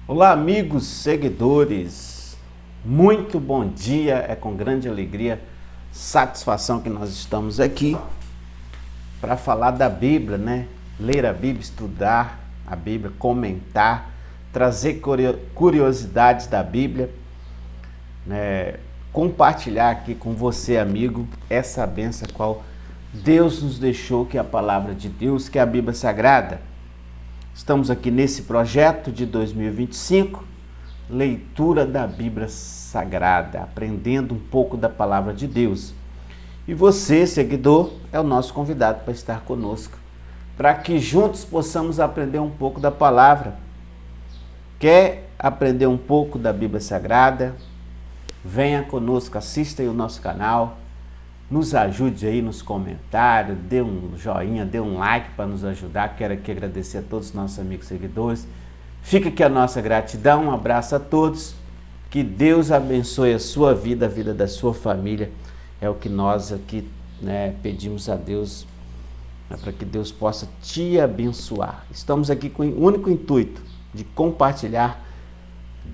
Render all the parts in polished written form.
Olá, amigos, seguidores, muito bom dia, é com grande alegria, satisfação que nós estamos aqui para falar da Bíblia, né? Ler a Bíblia, estudar a Bíblia, comentar, trazer curiosidades da Bíblia, né? Compartilhar aqui com você, amigo, essa bênção qual Deus nos deixou, que é a palavra de Deus, que é a Bíblia Sagrada. Estamos aqui nesse projeto de 2025, leitura da Bíblia Sagrada, aprendendo um pouco da palavra de Deus. E você, seguidor, é o nosso convidado para estar conosco, para que juntos possamos aprender um pouco da palavra. Quer aprender um pouco da Bíblia Sagrada? Venha conosco, assista aí o nosso canal, nos ajude aí nos comentários, dê um joinha, dê um like para nos ajudar. Quero aqui agradecer a todos os nossos amigos seguidores. Fica aqui a nossa gratidão, um abraço a todos, que Deus abençoe a sua vida, a vida da sua família. É o que nós aqui, pedimos a Deus, para que Deus possa te abençoar. Estamos aqui com o único intuito de compartilhar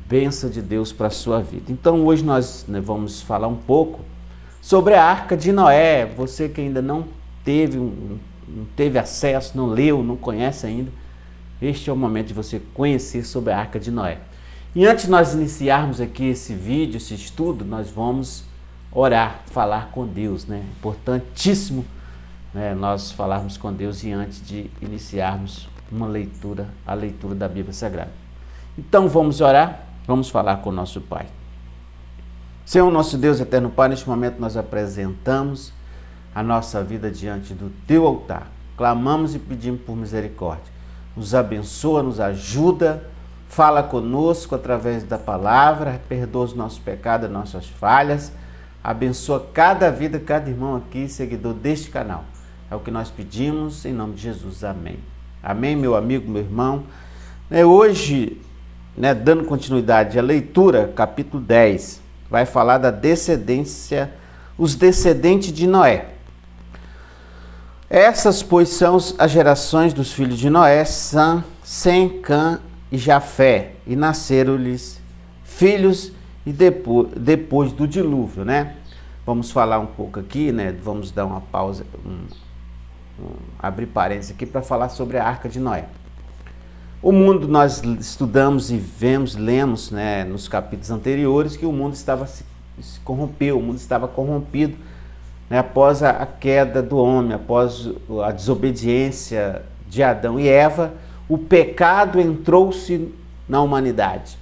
bênção de Deus para a sua vida. Então hoje nós vamos falar um pouco sobre a Arca de Noé. Você que ainda não teve acesso, não leu, não conhece ainda, este é o momento de você conhecer sobre a Arca de Noé. E antes de nós iniciarmos aqui esse vídeo, esse estudo, nós vamos orar, falar com Deus, né? Importantíssimo, né, nós falarmos com Deus e antes de iniciarmos a leitura da Bíblia Sagrada. Então vamos orar, vamos falar com o nosso Pai. Senhor, nosso Deus eterno Pai, neste momento nós apresentamos a nossa vida diante do Teu altar. Clamamos e pedimos por misericórdia. Nos abençoa, nos ajuda, fala conosco através da palavra, perdoa os nossos pecados, as nossas falhas, abençoa cada vida, cada irmão aqui, seguidor deste canal. É o que nós pedimos, em nome de Jesus. Amém. Amém, meu amigo, meu irmão. Hoje, dando continuidade à leitura, capítulo 10, vai falar da descendência, os descendentes de Noé. Essas, pois, são as gerações dos filhos de Noé, Sem, Cã e Jafé, e nasceram-lhes filhos e depois do dilúvio, né? Vamos falar um pouco aqui, vamos dar uma pausa, abrir parênteses aqui para falar sobre a Arca de Noé. O mundo, nós estudamos e lemos, nos capítulos anteriores, que o mundo estava se corrompeu, o mundo estava corrompido, após a queda do homem, após a desobediência de Adão e Eva, o pecado entrou-se na humanidade.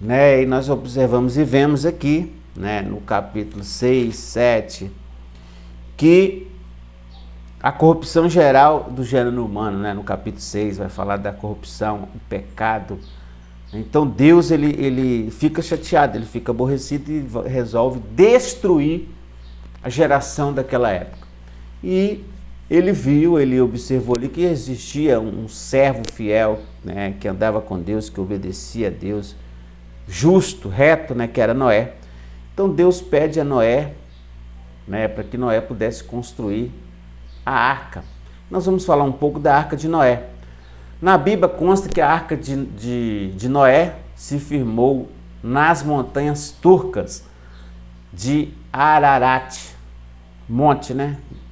E nós observamos e vemos aqui, no capítulo 6, 7, que a corrupção geral do gênero humano, no capítulo 6, vai falar da corrupção, o pecado. Então Deus, ele fica chateado, ele fica aborrecido e resolve destruir a geração daquela época. E ele observou ali que existia um servo fiel, que andava com Deus, que obedecia a Deus, justo, reto, que era Noé. Então Deus pede a Noé, para que Noé pudesse construir a arca. Nós vamos falar um pouco da Arca de Noé. Na Bíblia consta que a Arca de Noé se firmou nas montanhas turcas de Ararat, monte,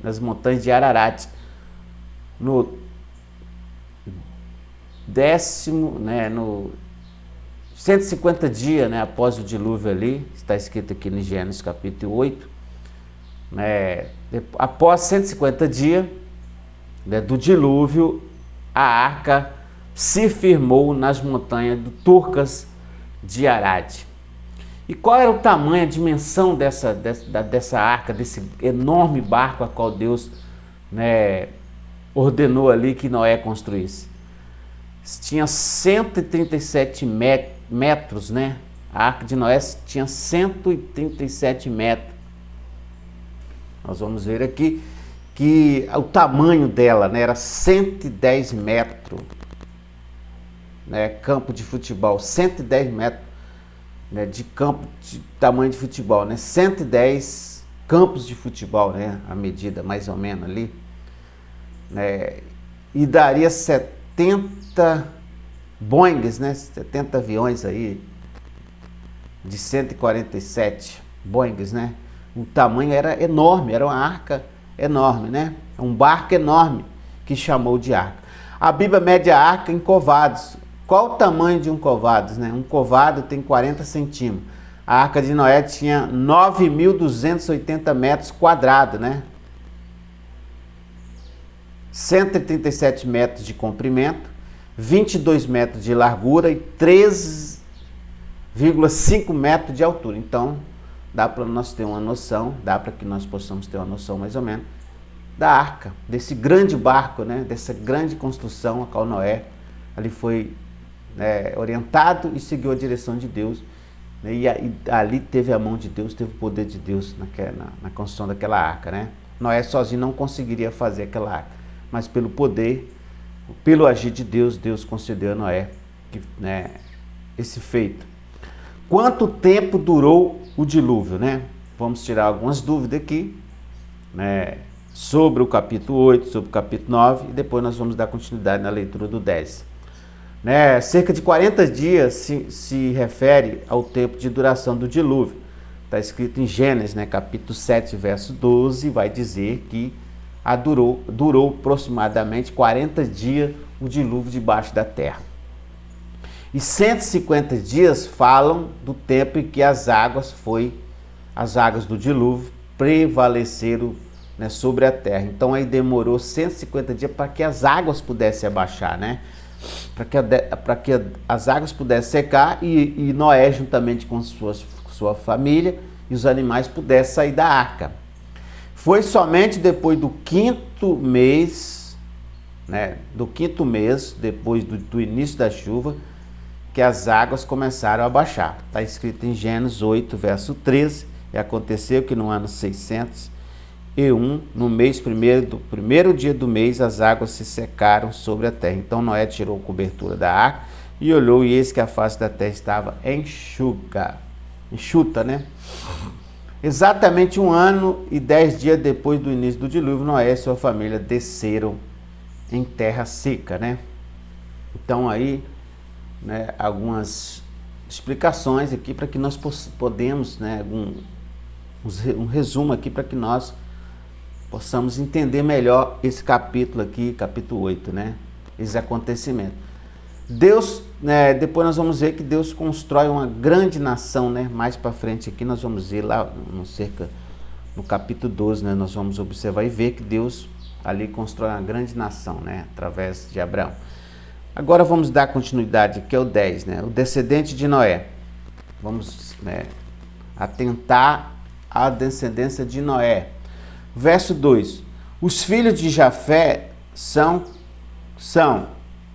nas montanhas de Ararat, no 150 dias, após o dilúvio ali, está escrito aqui no Gênesis capítulo 8, após 150 dias do dilúvio, a arca se firmou nas montanhas turcas de Arad. E qual era o tamanho, a dimensão dessa arca, desse enorme barco a qual Deus ordenou ali que Noé construísse? Tinha 137 metros, A Arca de Noé tinha 137 metros. Nós vamos ver aqui que o tamanho dela, era 110 metros, campo de futebol, 110 metros, de campo de tamanho de futebol, 110 campos de futebol, a medida mais ou menos ali, e daria 70 Boeings, né? 70 aviões aí, de 147 Boeings, né? O tamanho era enorme, era uma arca enorme, né? Um barco enorme que chamou de arca. A Bíblia mede a arca em covados. Qual o tamanho de um covado, né? Um covado tem 40 centímetros. A arca de Noé tinha 9.280 metros quadrados, né? 137 metros de comprimento, 22 metros de largura e 3,5 metros de altura. Então, dá para nós ter uma noção, dá para que nós possamos ter uma noção mais ou menos da arca, desse grande barco, né? Dessa grande construção a qual Noé ali foi orientado e seguiu a direção de Deus, né? E ali teve a mão de Deus, teve o poder de Deus na construção daquela arca, né? Noé sozinho não conseguiria fazer aquela arca, mas pelo poder, pelo agir de Deus, Deus concedeu a Noé esse feito. Quanto tempo durou o dilúvio, né? Vamos tirar algumas dúvidas aqui, né? Sobre o capítulo 8, sobre o capítulo 9, e depois nós vamos dar continuidade na leitura do 10. Né? Cerca de 40 dias se refere ao tempo de duração do dilúvio. Está escrito em Gênesis, né? Capítulo 7, verso 12, vai dizer que durou aproximadamente 40 dias o dilúvio debaixo da terra. E 150 dias falam do tempo em que as águas do dilúvio prevaleceram, né, sobre a terra. Então aí demorou 150 dias para que as águas pudessem abaixar, né? Para que as águas pudessem secar e Noé, juntamente com sua família e os animais, pudessem sair da arca. Foi somente depois do quinto mês, né, depois do início da chuva, que as águas começaram a baixar. Está escrito em Gênesis 8, verso 13, e aconteceu que no ano 601, no mês do primeiro dia do mês, as águas se secaram sobre a terra. Então Noé tirou a cobertura da arca e olhou, e eis que a face da terra estava enxuta, né? Exatamente 1 ano e 10 dias depois do início do dilúvio, Noé e sua família desceram em terra seca, né? Então aí, né, algumas explicações aqui para que nós podemos, né, um resumo aqui para que nós possamos entender melhor esse capítulo aqui, capítulo 8, né? Esse acontecimento. Deus, né, depois nós vamos ver que Deus constrói uma grande nação, né? Mais para frente aqui nós vamos ver lá no capítulo 12, né? Nós vamos observar e ver que Deus ali constrói uma grande nação, né? Através de Abraão. Agora vamos dar continuidade aqui ao 10, né? O descendente de Noé. Vamos, né, atentar à descendência de Noé. Verso 2. Os filhos de Jafé são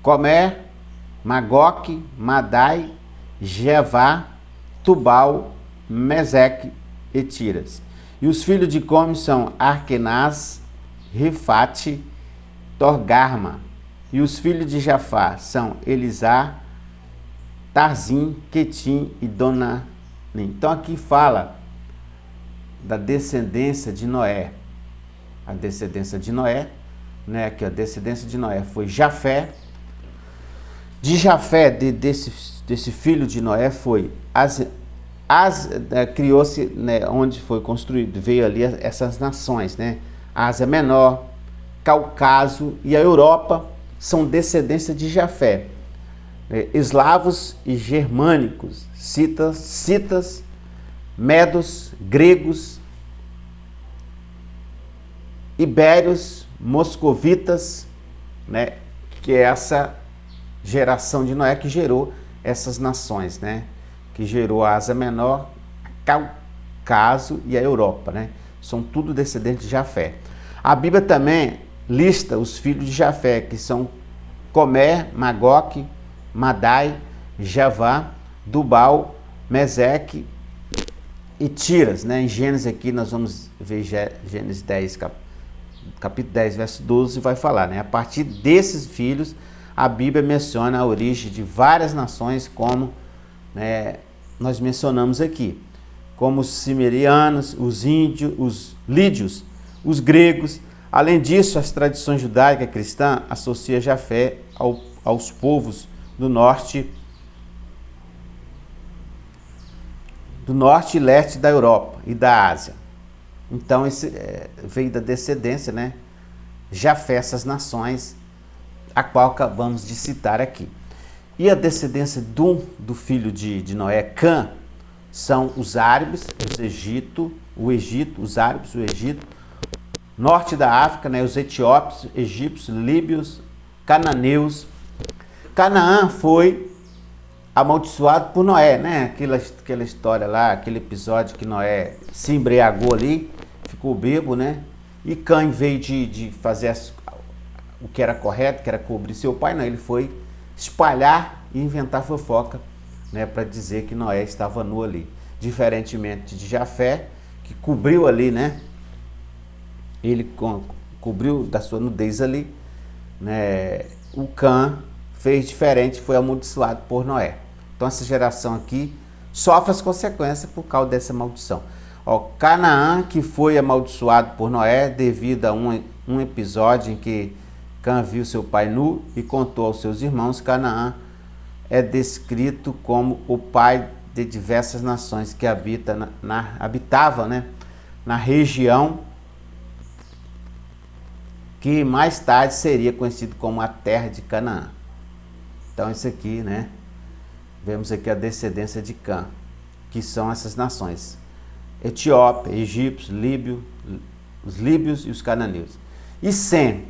Gomer, Magoque, Madai, Jevá, Tubal, Meseque e Tiras. E os filhos de Come são Arquenaz, Rifate, Torgarma. E os filhos de Jafá são Elisá, Tarzim, Quetim e Donanim. Então aqui fala da descendência de Noé. A descendência de Noé, né? Que a descendência de Noé foi Jafé. De Jafé, desse filho de Noé, foi criou-se, né, onde foi construído, veio ali essas nações, né? Ásia Menor, Cáucaso e a Europa são descendência de Jafé. Eslavos e germânicos, citas, medos, gregos, ibérios, moscovitas, né? Que é essa geração de Noé que gerou essas nações, né? Que gerou a Ásia Menor, Cáucaso e a Europa, né? São tudo descendentes de Jafé. A Bíblia também lista os filhos de Jafé, que são Gomer, Magoque, Madai, Javá, Tubal, Meseque e Tiras, né? Em Gênesis aqui nós vamos ver Gênesis 10, capítulo 10, verso 12, vai falar, né? A partir desses filhos, a Bíblia menciona a origem de várias nações, como, né, nós mencionamos aqui, como os cimerianos, os índios, os lídios, os gregos. Além disso, as tradições judaica e cristã associam Jafé aos povos do norte e leste da Europa e da Ásia. Então, esse veio da descendência, né? Jafé, essas nações, a qual acabamos de citar aqui. E a descendência do filho de Noé, Cã, são os árabes, o Egito, norte da África, né? Os etíopes, egípcios, líbios, cananeus. Canaã foi amaldiçoado por Noé, né? Aquela história lá, aquele episódio que Noé se embriagou ali, ficou bêbado, né? E Cã, em vez de fazer o que era correto, que era cobrir seu pai, não, ele foi espalhar e inventar fofoca, né? Para dizer que Noé estava nu ali. Diferentemente de Jafé, que cobriu ali, né? Ele cobriu da sua nudez ali, né? O Cã fez diferente, foi amaldiçoado por Noé. Então essa geração aqui sofre as consequências por causa dessa maldição. Ó, Canaã, que foi amaldiçoado por Noé devido a um episódio em que Cã viu seu pai nu e contou aos seus irmãos. Canaã é descrito como o pai de diversas nações que habitavam, né, na região que mais tarde seria conhecido como a terra de Canaã. Então isso aqui, né, vemos aqui a descendência de Cã, que são essas nações: Etiópia, egípcios, os líbios e os cananeus. E Sem,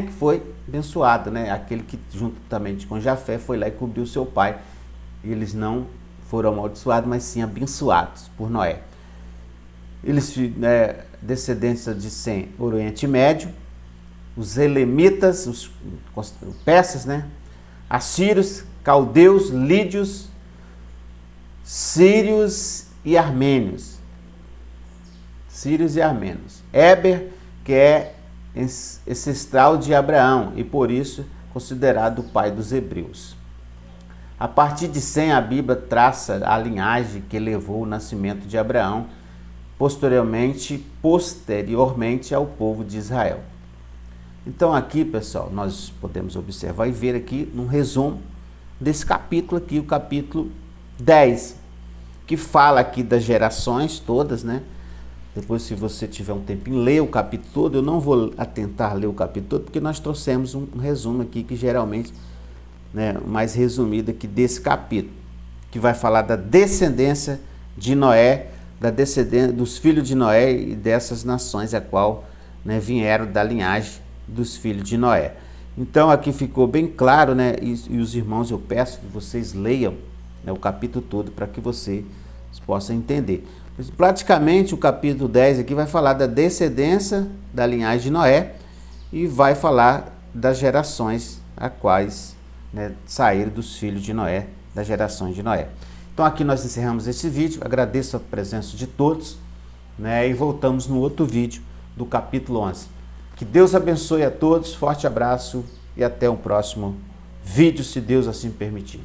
que foi abençoado, né, aquele que juntamente com Jafé foi lá e cobriu seu pai. Eles não foram amaldiçoados, mas sim abençoados por Noé. Eles, né, descendência de Sem, Oriente Médio, os elemitas, os persas, né, assírios, caldeus, lídios, sírios e armênios. Éber, que é ancestral de Abraão e por isso considerado o pai dos hebreus. A partir de Sem, a Bíblia traça a linhagem que levou o nascimento de Abraão posteriormente ao povo de Israel. Então aqui, pessoal, nós podemos observar e ver aqui um resumo desse capítulo aqui, o capítulo 10, que fala aqui das gerações todas, né? Depois, se você tiver um tempinho, lê o capítulo todo. Eu não vou atentar ler o capítulo todo, porque nós trouxemos um resumo aqui que geralmente, né, mais resumido aqui desse capítulo, que vai falar da descendência de Noé, da descendência dos filhos de Noé e dessas nações a qual, né, vieram da linhagem dos filhos de Noé. Então aqui ficou bem claro, né? E os irmãos, eu peço que vocês leiam, né, o capítulo todo para que vocês possam entender. Mas, praticamente o capítulo 10 aqui vai falar da descendência da linhagem de Noé e vai falar das gerações a quais, né, saíram dos filhos de Noé, das gerações de Noé. Então aqui nós encerramos esse vídeo, agradeço a presença de todos, né, e voltamos no outro vídeo do capítulo 11. Que Deus abençoe a todos, forte abraço e até o próximo vídeo, se Deus assim permitir.